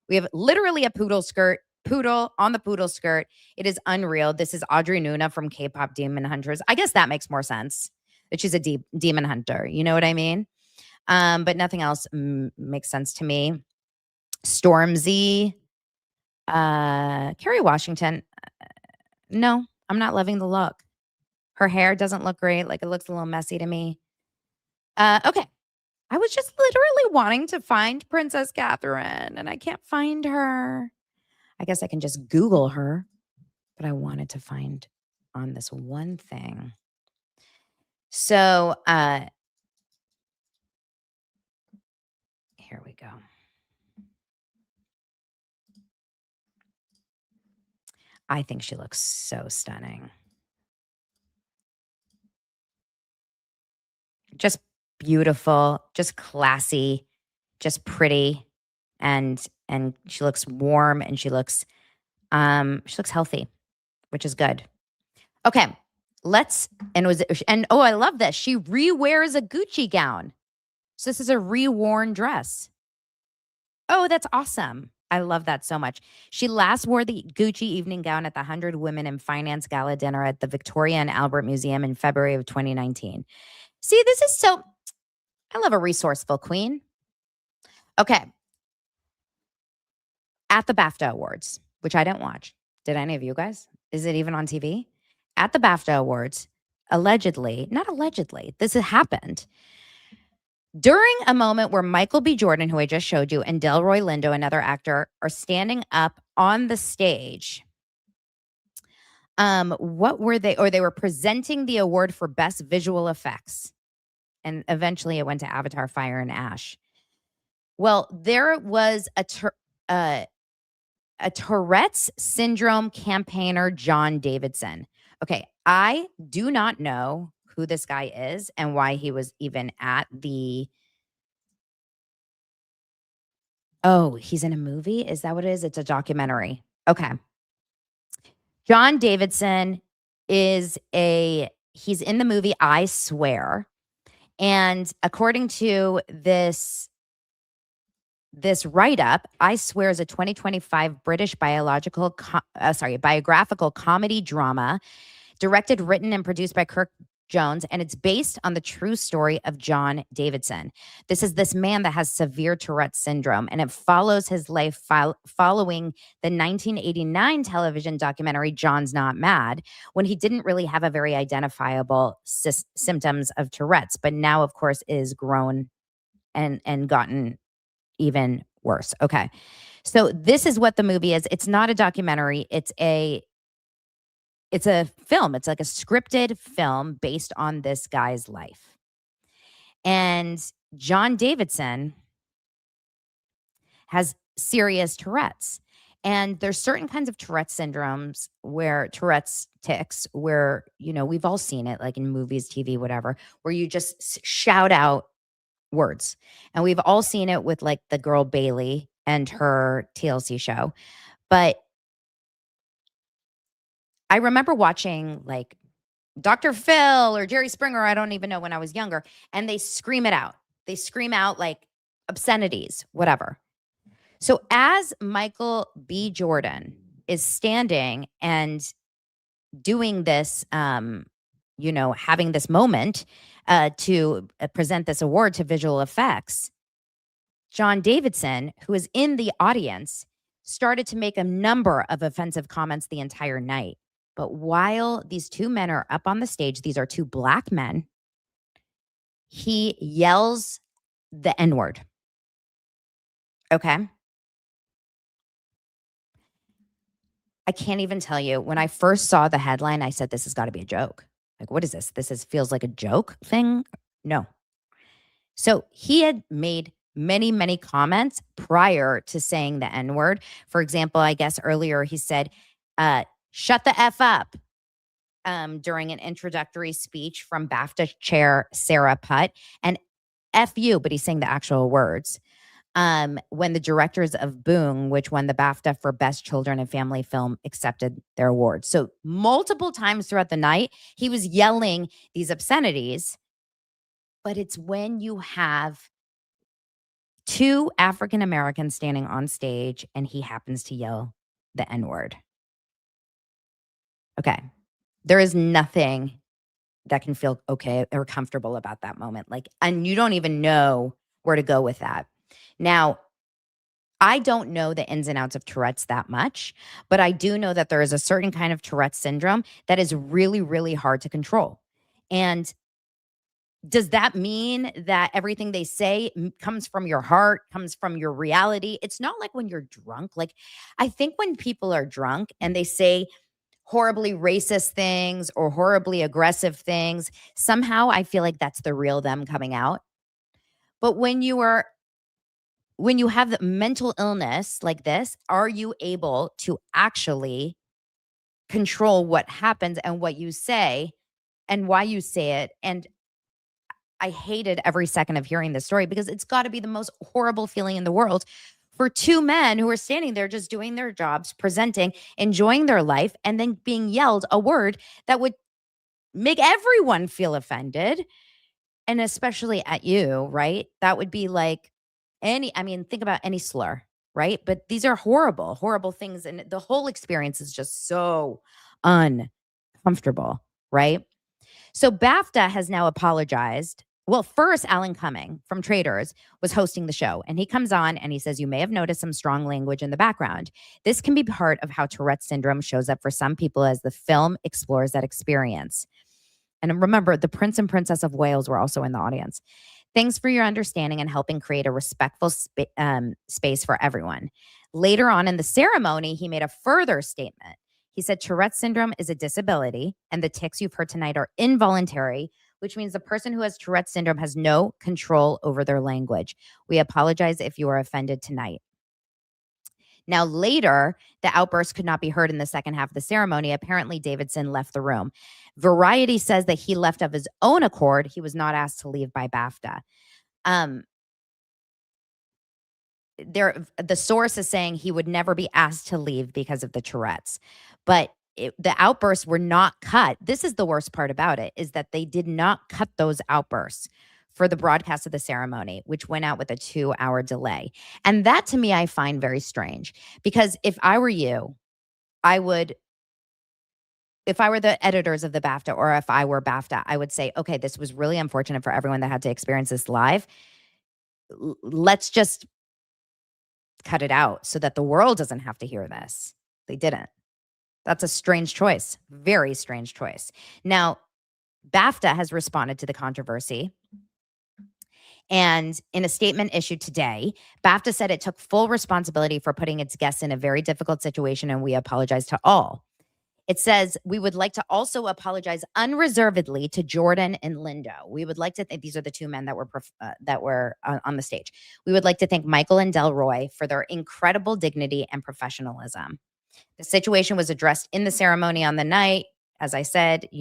We have literally a poodle on the poodle skirt. It is unreal. This is Audrey Nuna from K-pop Demon Hunters. I guess that makes more sense that she's a demon hunter. You know what I mean? But nothing else makes sense to me. Stormzy, Kerry Washington. No, I'm not loving the look. Her hair doesn't look great. Like it looks a little messy to me. Okay. I was just literally wanting to find Princess Catherine and I can't find her. I guess I can just Google her, but I wanted to find on this one thing. So, here we go. I think she looks so stunning. Just beautiful, just classy, just pretty, and she looks warm and she looks healthy, which is good. Okay, I love this. She re-wears a Gucci gown. So this is a reworn dress. Oh, that's awesome. I love that so much. She last wore the Gucci evening gown at the 100 Women in Finance Gala dinner at the Victoria and Albert Museum in February of 2019. See, this is so, I love a resourceful queen. Okay. At the BAFTA Awards, which I didn't watch. Did any of you guys? Is it even on TV? At the BAFTA Awards, not allegedly, this has happened. During a moment where Michael B. Jordan, who I just showed you, and Delroy Lindo, another actor, are standing up on the stage. What were they? Or they were presenting the award for Best Visual Effects. And eventually it went to Avatar Fire and Ash. Well, there was a Tourette's syndrome campaigner, John Davidson. Okay, I do not know who this guy is and why he was even at the... Oh, he's in a movie? Is that what it is? It's a documentary. Okay. John Davidson he's in the movie I Swear. And according to this write-up, I Swear is a 2025 British biographical comedy drama directed, written, and produced by Kirk Jones, and it's based on the true story of John Davidson. This is this man that has severe Tourette syndrome, and it follows his life following the 1989 television documentary John's Not Mad, when he didn't really have a very identifiable symptoms of Tourette's, but now, of course, is grown and gotten even worse. Okay. So this is what the movie is. It's not a documentary. It's a film. It's like a scripted film based on this guy's life. And John Davidson has serious Tourette's. And there's certain kinds of Tourette's syndromes where Tourette's tics, where, we've all seen it, like in movies, TV, whatever, where you just shout out words. And we've all seen it with like the girl Bailey and her TLC show. But I remember watching like Dr. Phil or Jerry Springer, I don't even know, when I was younger, and they scream it out. They scream out like obscenities, whatever. So as Michael B. Jordan is standing and doing this, having this moment to present this award to visual effects, John Davidson, who is in the audience, started to make a number of offensive comments the entire night. But while these two men are up on the stage, these are two Black men, he yells the N-word. Okay? I can't even tell you. When I first saw the headline, I said, this has got to be a joke. Like, what is this? Feels like a joke thing? No. So he had made many, many comments prior to saying the N-word. For example, I guess earlier he said, shut the F up, during an introductory speech from BAFTA chair Sarah Putt, and F you, but he's saying the actual words. When the directors of Boom, which won the BAFTA for Best Children and Family Film, accepted their award. So multiple times throughout the night, he was yelling these obscenities. But it's when you have two African Americans standing on stage and he happens to yell the N-word. Okay. There is nothing that can feel okay or comfortable about that moment. And you don't even know where to go with that. Now, I don't know the ins and outs of Tourette's that much, but I do know that there is a certain kind of Tourette's syndrome that is really, really hard to control. And does that mean that everything they say comes from your heart, comes from your reality? It's not like when you're drunk. Like, I think when people are drunk and they say horribly racist things or horribly aggressive things, somehow I feel like that's the real them coming out. But when you have the mental illness like this, are you able to actually control what happens and what you say and why you say it? And I hated every second of hearing this story, because it's got to be the most horrible feeling in the world for two men who are standing there just doing their jobs, presenting, enjoying their life, and then being yelled a word that would make everyone feel offended, and especially at you, right? That would be like think about any slur, right? But these are horrible, horrible things. And the whole experience is just so uncomfortable, right? So BAFTA has now apologized. Well, first, Alan Cumming from Traders was hosting the show, and he comes on and he says, you may have noticed some strong language in the background. This can be part of how Tourette's syndrome shows up for some people as the film explores that experience. And remember, the Prince and Princess of Wales were also in the audience. Thanks for your understanding and helping create a respectful space for everyone. Later on in the ceremony, he made a further statement. He said, Tourette's syndrome is a disability, and the tics you've heard tonight are involuntary, which means the person who has Tourette's syndrome has no control over their language. We apologize if you are offended tonight. Now, later, the outburst could not be heard in the second half of the ceremony. Apparently, Davidson left the room. Variety says that he left of his own accord. He was not asked to leave by BAFTA. The source is saying he would never be asked to leave because of the Tourette's. But the outbursts were not cut. This is the worst part about it, is that they did not cut those outbursts for the broadcast of the ceremony, which went out with a 2-hour delay. And that, to me, I find very strange, because if I were you, if I were the editors of the BAFTA, or if I were BAFTA, I would say, okay, this was really unfortunate for everyone that had to experience this live. Let's just cut it out so that the world doesn't have to hear this. They didn't. That's a strange choice. Very strange choice. Now, BAFTA has responded to the controversy. And in a statement issued today, BAFTA said it took full responsibility for putting its guests in a very difficult situation, and we apologize to all. It says, we would like to also apologize unreservedly to Jordan and Lindo. We would like to think, these are the two men that were on the stage. We would like to thank Michael and Delroy for their incredible dignity and professionalism. The situation was addressed in the ceremony on the night. As I said, they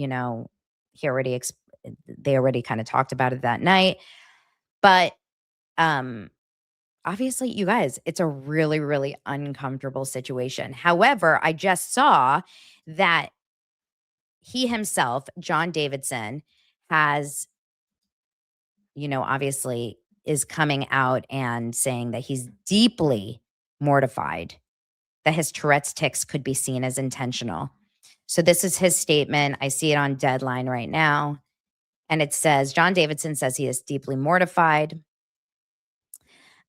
already kind of talked about it that night. But obviously, you guys, it's a really, really uncomfortable situation. However, I just saw that he himself, John Davidson, has, obviously is coming out and saying that he's deeply mortified that his Tourette's tics could be seen as intentional. So this is his statement. I see it on Deadline right now. And it says, John Davidson says he is deeply mortified.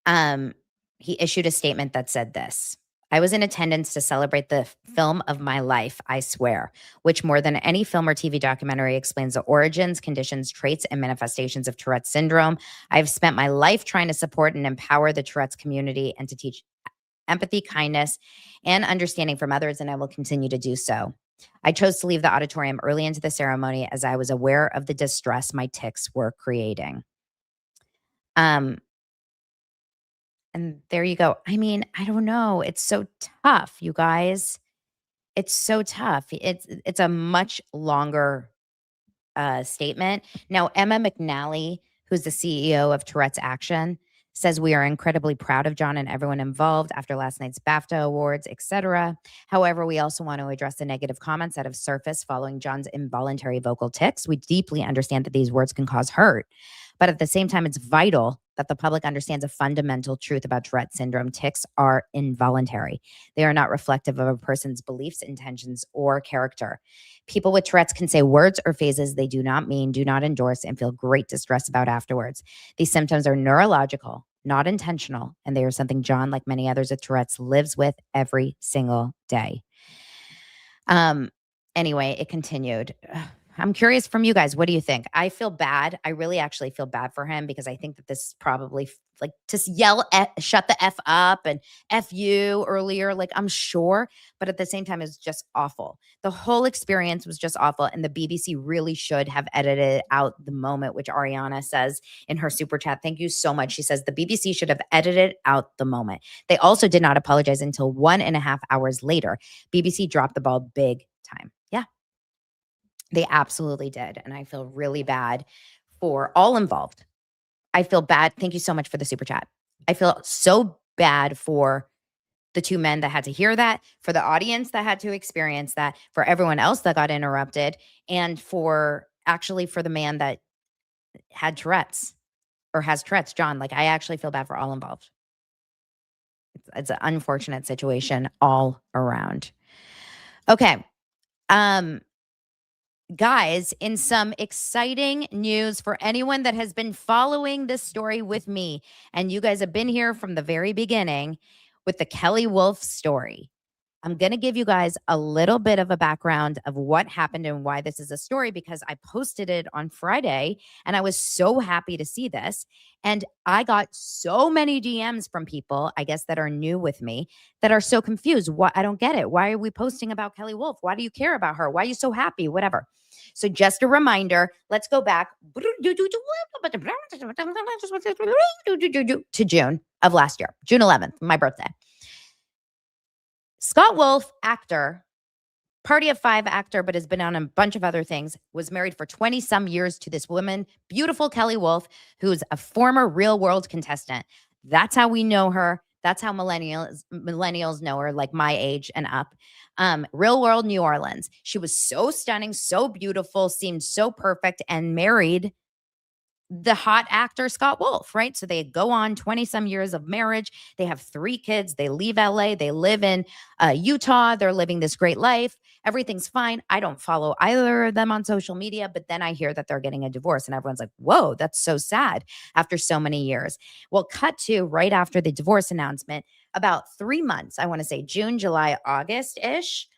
He issued a statement that said this: I was in attendance to celebrate the film of my life, I swear, which more than any film or TV documentary explains the origins, conditions, traits, and manifestations of Tourette's syndrome. I've spent my life trying to support and empower the Tourette's community and to teach empathy, kindness, and understanding from others, and I will continue to do so. I chose to leave the auditorium early into the ceremony as I was aware of the distress my tics were creating. And there you go. I mean, I don't know. It's so tough, you guys. It's so tough. It's a much longer statement. Now, Emma McNally, who's the CEO of Tourette's Action, says we are incredibly proud of John and everyone involved after last night's BAFTA awards, etc. However, we also want to address the negative comments that have surfaced following John's involuntary vocal tics. We deeply understand that these words can cause hurt, but at the same time, it's vital that the public understands a fundamental truth about Tourette syndrome. Tics are involuntary. They are not reflective of a person's beliefs, intentions, or character. People with Tourette's can say words or phrases they do not mean, do not endorse, and feel great distress about afterwards. These symptoms are neurological, not intentional, and they are something John, like many others with Tourette's, lives with every single day. Anyway, it continued. I'm curious from you guys. What do you think? I feel bad. I really actually feel bad for him, because I think that this is probably like to yell shut the F up and F you earlier. Like, I'm sure. But at the same time, it's just awful. The whole experience was just awful. And the BBC really should have edited out the moment, which Ariana says in her super chat. Thank you so much. She says the BBC should have edited out the moment. They also did not apologize until 1.5 hours later. BBC dropped the ball big time. Yeah. They absolutely did. And I feel really bad for all involved. I feel bad. Thank you so much for the super chat. I feel so bad for the two men that had to hear that, for the audience that had to experience that, for everyone else that got interrupted, and for the man that had Tourette's or has Tourette's, John. Like, I actually feel bad for all involved. It's an unfortunate situation all around. Okay. Guys, in some exciting news for anyone that has been following this story with me, and you guys have been here from the very beginning with the Kelley Wolf story, I'm going to give you guys a little bit of a background of what happened and why this is a story, because I posted it on Friday and I was so happy to see this. And I got so many DMs from people, I guess, that are new with me, that are so confused. I don't get it. Why are we posting about Kelley Wolf? Why do you care about her? Why are you so happy? Whatever. So just a reminder, let's go back to June of last year, June 11th, my birthday. Scott Wolf, actor, Party of Five actor, but has been on a bunch of other things, was married for 20 some years to this woman, beautiful Kelley Wolf, who's a former Real World contestant. That's how we know her. That's how millennials know her, like my age and up. Real World New Orleans. She was so stunning, so beautiful, seemed so perfect, and married the hot actor Scott Wolf, right? So they go on 20 some years of marriage. They have 3 kids. They leave LA. They live in Utah. They're living this great life. Everything's fine. I don't follow either of them on social media, but then I hear that they're getting a divorce and everyone's like, whoa, that's so sad after so many years. Well, cut to right after the divorce announcement, about 3 months, I want to say June, July, August-ish,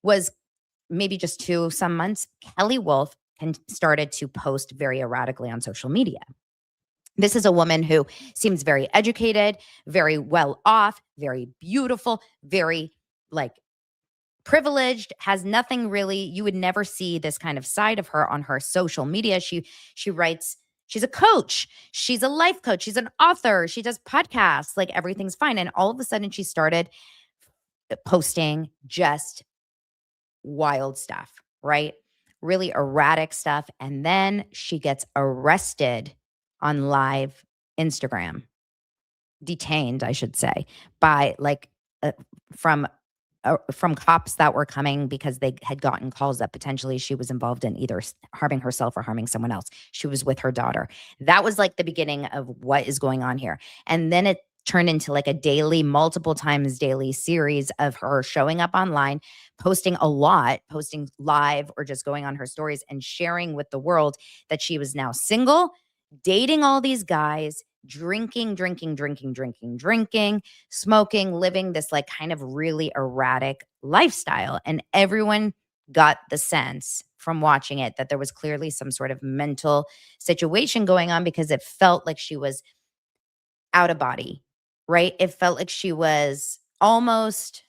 was maybe just 2 some months, Kelley Wolf started to post very erratically on social media. This is a woman who seems very educated, very well off, very beautiful, very like privileged, has nothing really, you would never see this kind of side of her on her social media. She writes, she's a coach, she's a life coach, she's an author, she does podcasts, like everything's fine. And all of a sudden she started posting just wild stuff, right? Really erratic stuff. And then she gets arrested on live Instagram, detained, I should say, by uh, from from cops that were coming because they had gotten calls that potentially she was involved in either harming herself or harming someone else. She was with her daughter. That was like the beginning of what is going on here. And then it turned into like a daily, multiple times daily series of her showing up online, posting a lot, posting live or just going on her stories and sharing with the world that she was now single, dating all these guys, drinking, smoking, living this like kind of really erratic lifestyle. And everyone got the sense from watching it that there was clearly some sort of mental situation going on because it felt like she was out of body, right? It felt like she was almost,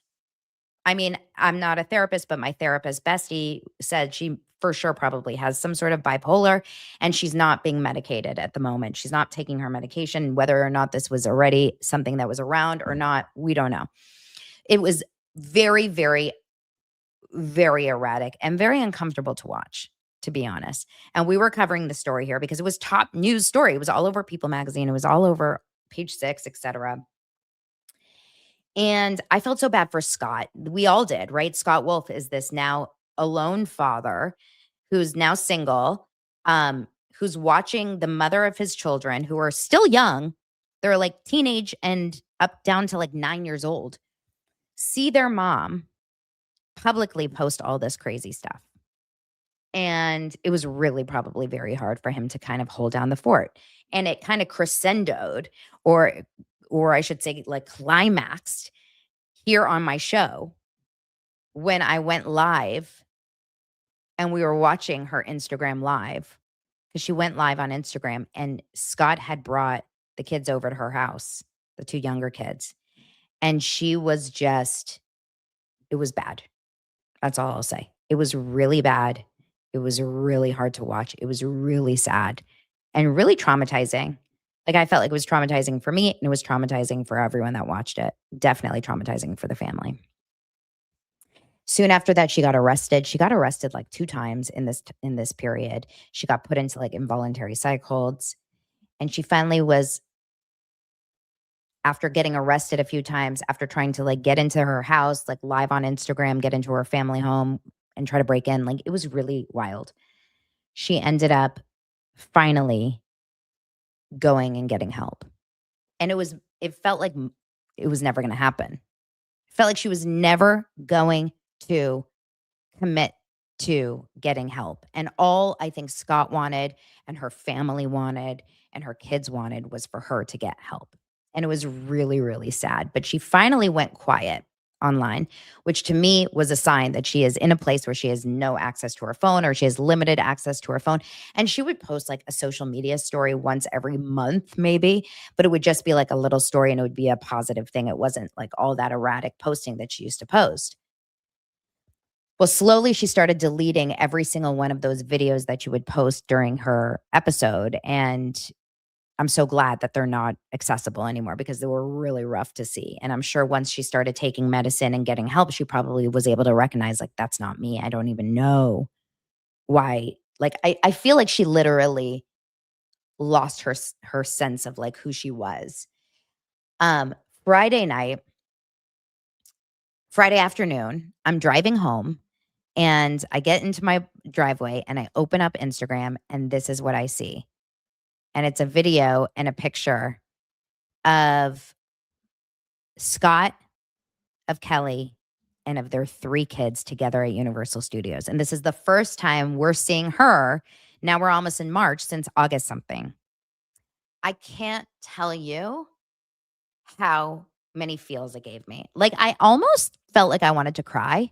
I mean, I'm not a therapist, but my therapist bestie said she for sure probably has some sort of bipolar and she's not being medicated at the moment. She's not taking her medication. Whether or not this was already something that was around or not, we don't know. It was very, very, very erratic and very uncomfortable to watch, to be honest. And we were covering the story here because it was top news story. It was all over People magazine. It was all over Page Six, etc. And I felt so bad for Scott. We all did, right? Scott Wolf is this now alone father who's now single, who's watching the mother of his children who are still young. They're like teenage and up down to like 9 years old, see their mom publicly post all this crazy stuff. And it was really probably very hard for him to kind of hold down the fort. And it kind of crescendoed or I should say like climaxed here on my show when I went live and we were watching her Instagram live because she went live on Instagram and Scott had brought the kids over to her house, the 2 younger kids. And she was just, it was bad. That's all I'll say. It was really bad. It was really hard to watch. It was really sad and really traumatizing. Like I felt like it was traumatizing for me and it was traumatizing for everyone that watched it. Definitely traumatizing for the family. Soon after that, she got arrested. She got arrested like 2 times in this period. She got put into like involuntary psych holds. And she finally was, after getting arrested a few times, after trying to like get into her house, like live on Instagram, get into her family home and try to break in, like it was really wild. She ended up finally going and getting help. And it felt like it was never going to happen. It felt like she was never going to commit to getting help. And all I think Scott wanted and her family wanted and her kids wanted was for her to get help. And it was really, really sad. But she finally went quiet online, which to me was a sign that she is in a place where she has no access to her phone or she has limited access to her phone. And she would post like a social media story once every month, maybe, but it would just be like a little story and it would be a positive thing. It wasn't like all that erratic posting that she used to post. Well, slowly she started deleting every single one of those videos that you would post during her episode. And I'm so glad that they're not accessible anymore because they were really rough to see. And I'm sure once she started taking medicine and getting help, she probably was able to recognize, like, that's not me. I don't even know why. Like, I feel like she literally lost her sense of like who she was. Friday night, Friday afternoon, I'm driving home and I get into my driveway and I open up Instagram and this is what I see. And it's a video and a picture of Scott, of Kelley, and of their 3 kids together at Universal Studios. And this is the first time we're seeing her. Now we're almost in March, since August something. I can't tell you how many feels it gave me. Like, I almost felt like I wanted to cry.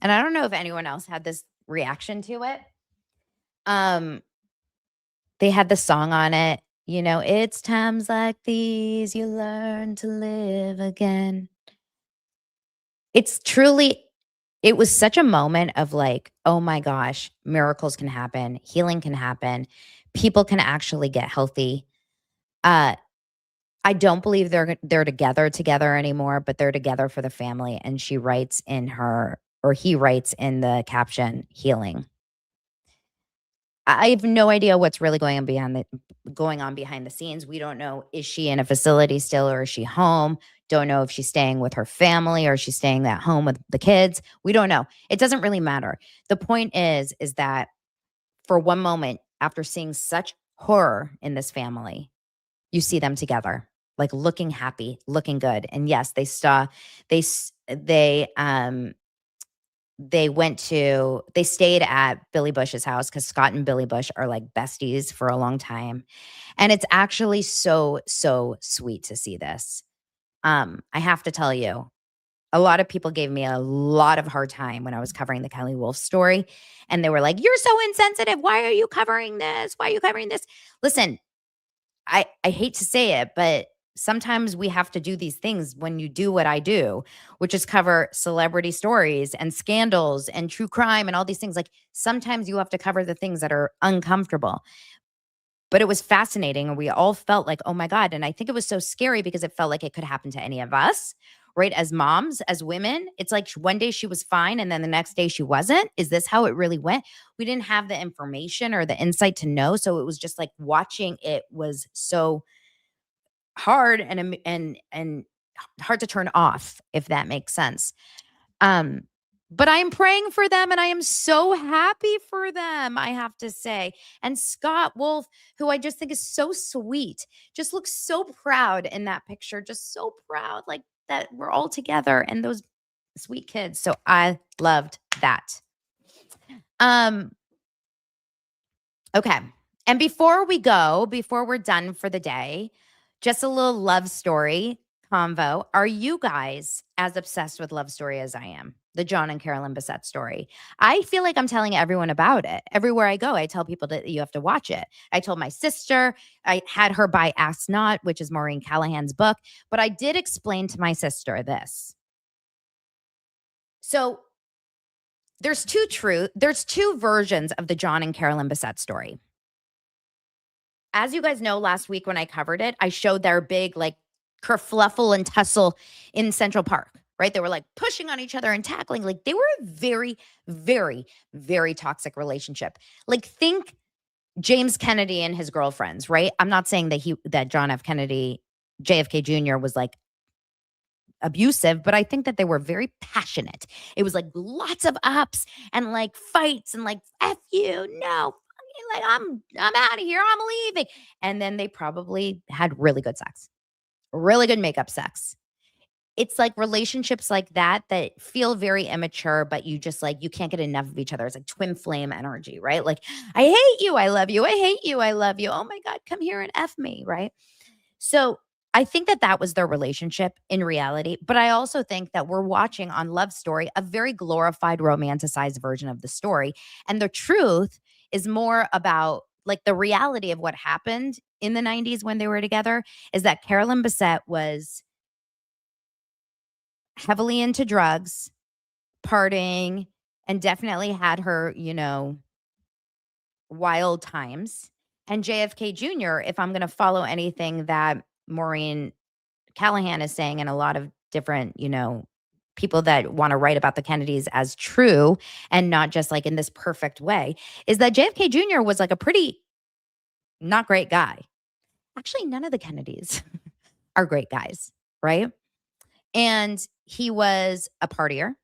And I don't know if anyone else had this reaction to it. They had the song on it, it's times like these you learn to live again. It was such a moment of like, oh my gosh, miracles can happen, healing can happen, people can actually get healthy. I don't believe they're together anymore, but they're together for the family. And he writes in the caption, healing. I have no idea what's really going on behind the scenes. We don't know. Is she in a facility still, or is she home? Don't know if she's staying with her family or she's staying at home with the kids. We don't know. It doesn't really matter. The point is that for one moment, after seeing such horror in this family, you see them together, like looking happy, looking good. And yes, they stayed at Billy Bush's house because Scott and Billy Bush are like besties for a long time. And it's actually so, so sweet to see this. I have to tell you, a lot of people gave me a lot of hard time when I was covering the Kelley Wolf story. And they were like, you're so insensitive. Why are you covering this? Why are you covering this? Listen, I hate to say it, but sometimes we have to do these things when you do what I do, which is cover celebrity stories and scandals and true crime and all these things. Like, sometimes you have to cover the things that are uncomfortable. But it was fascinating, and we all felt like, oh my God. And I think it was so scary because it felt like it could happen to any of us, right? As moms, as women, it's like one day she was fine and then the next day she wasn't. Is this how it really went? We didn't have the information or the insight to know. So it was just like watching it was so hard and hard to turn off, if that makes sense. But I'm praying for them and I am so happy for them, I have to say. And Scott Wolf, who I just think is so sweet, just looks so proud in that picture, just so proud, like that we're all together and those sweet kids. So I loved that. Okay. And before we're done for the day, just a little love story convo. Are you guys as obsessed with love story as I am? The John and Carolyn Bessette story. I feel like I'm telling everyone about it. Everywhere I go, I tell people that you have to watch it. I told my sister, I had her buy Ask Not, which is Maureen Callahan's book, but I did explain to my sister this. So there's two versions of the John and Carolyn Bessette story. As you guys know, last week when I covered it, I showed their big like kerfluffle and tussle in Central Park, right? They were like pushing on each other and tackling. Like, they were a very, very, very toxic relationship. Like, think James Kennedy and his girlfriends, right? I'm not saying that John F. Kennedy, JFK Jr. was like abusive, but I think that they were very passionate. It was like lots of ups and like fights and like, F you, no, like I'm out of here, I'm leaving. And then they probably had really good sex, really good makeup sex. It's like relationships like that feel very immature, but you just like, you can't get enough of each other. It's like twin flame energy, right? Like, I hate you, I love you. I hate you, I love you. Oh my God, come here and F me, right? So I think that was their relationship in reality. But I also think that we're watching on Love Story a very glorified, romanticized version of the story. And the truth is more about like the reality of what happened in the 90s when they were together is that Carolyn Bessette was heavily into drugs, partying, and definitely had her, wild times. And JFK Jr., if I'm going to follow anything that Maureen Callahan is saying, and a lot of different, people that want to write about the Kennedys as true and not just like in this perfect way, is that JFK Jr. was like a pretty not great guy. Actually, none of the Kennedys are great guys, right? And he was a partier.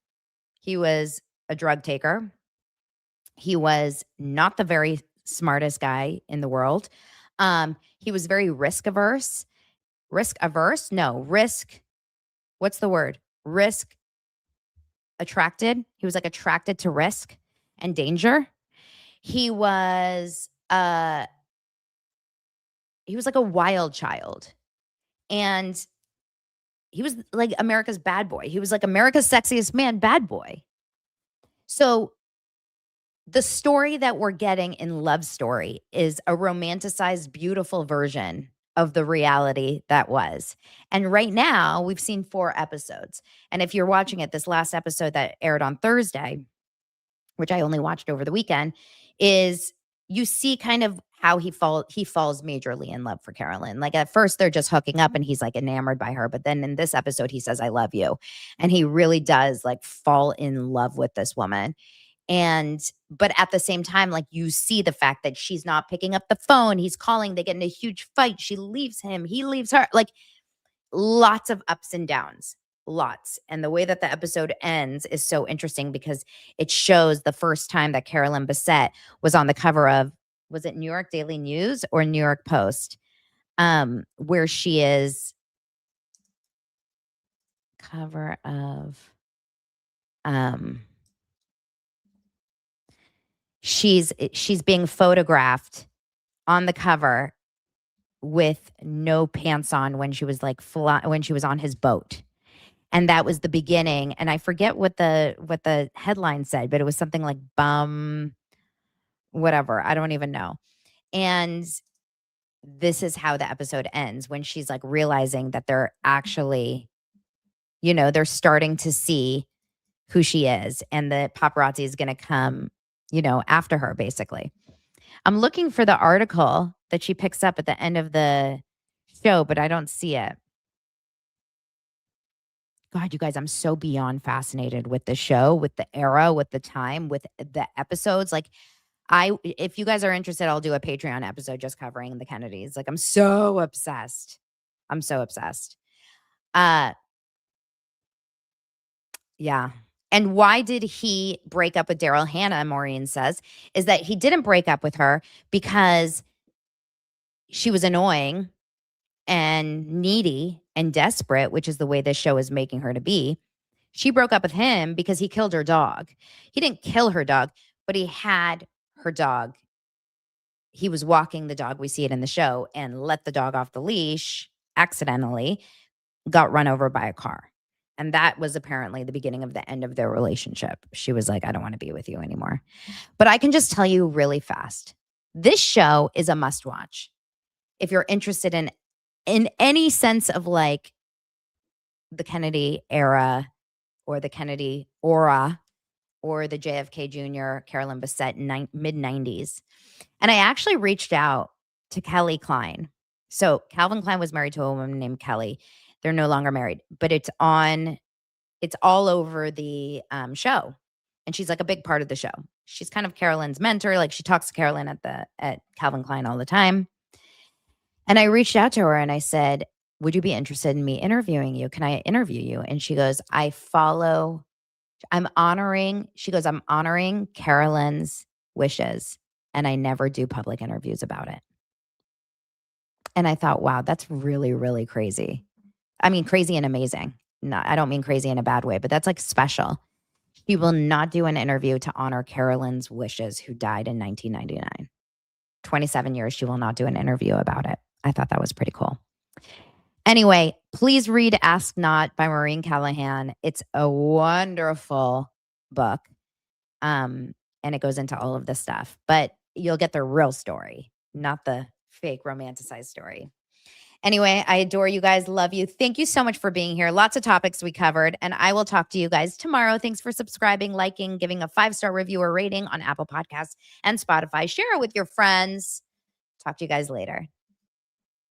He was a drug taker. He was not the very smartest guy in the world. He was very risk averse. Risk averse? No, risk. What's the word? Risk attracted. He was like attracted to risk and danger. He was like a wild child. And he was like America's bad boy. He was like America's sexiest man, bad boy. So the story that we're getting in Love Story is a romanticized, beautiful version of the reality that was. And right now, we've seen 4 episodes. And if you're watching it, this last episode that aired on Thursday, which I only watched over the weekend, is you see kind of how he falls majorly in love for Carolyn. Like at first they're just hooking up and he's like enamored by her, but then in this episode he says I love you, and he really does like fall in love with this woman. But at the same time, like you see the fact that she's not picking up the phone, he's calling, they get in a huge fight, she leaves him, he leaves her, like lots of ups and downs. Lots. And the way that the episode ends is so interesting because it shows the first time that Carolyn Bessette was on the cover of, was it New York Daily News or New York Post? Where she is cover of, she's being photographed on the cover with no pants on when she was like when she was on his boat. And that was the beginning. And I forget what the headline said, but it was something like bum, whatever. I don't even know. And this is how the episode ends when she's like realizing that they're actually, they're starting to see who she is. And the paparazzi is going to come, after her, basically. I'm looking for the article that she picks up at the end of the show, but I don't see it. God, you guys, I'm so beyond fascinated with the show, with the era, with the time, with the episodes. Like if you guys are interested, I'll do a Patreon episode just covering the Kennedys. Like I'm so obsessed. I'm so obsessed. Yeah. And why did he break up with Daryl? Hannah, Maureen says, is that he didn't break up with her because she was annoying and needy and desperate, which is the way this show is making her to be. She broke up with him because he killed her dog. He didn't kill her dog, but he had her dog. He was walking the dog, we see it in the show, and let the dog off the leash accidentally, got run over by a car. And that was apparently the beginning of the end of their relationship. She was like, I don't want to be with you anymore. But I can just tell you really fast, this show is a must watch. If you're interested in any sense of like the Kennedy era or the Kennedy aura or the JFK Jr., Carolyn Bessette mid-90s. And I actually reached out to Kelly Klein. So Calvin Klein was married to a woman named Kelly. They're no longer married, but it's all over the show. And she's like a big part of the show. She's kind of Carolyn's mentor. Like she talks to Carolyn at Calvin Klein all the time. And I reached out to her and I said, would you be interested in me interviewing you? Can I interview you? And she goes, I'm honoring Carolyn's wishes, and I never do public interviews about it. And I thought, wow, that's really, really crazy. I mean, crazy and amazing. No, I don't mean crazy in a bad way, but that's like special. She will not do an interview to honor Carolyn's wishes, who died in 1999. 27 years, she will not do an interview about it. I thought that was pretty cool. Anyway, please read Ask Not by Maureen Callahan. It's a wonderful book. And it goes into all of this stuff, but you'll get the real story, not the fake romanticized story. Anyway, I adore you guys. Love you. Thank you so much for being here. Lots of topics we covered, and I will talk to you guys tomorrow. Thanks for subscribing, liking, giving a 5-star review or rating on Apple Podcasts and Spotify. Share it with your friends. Talk to you guys later.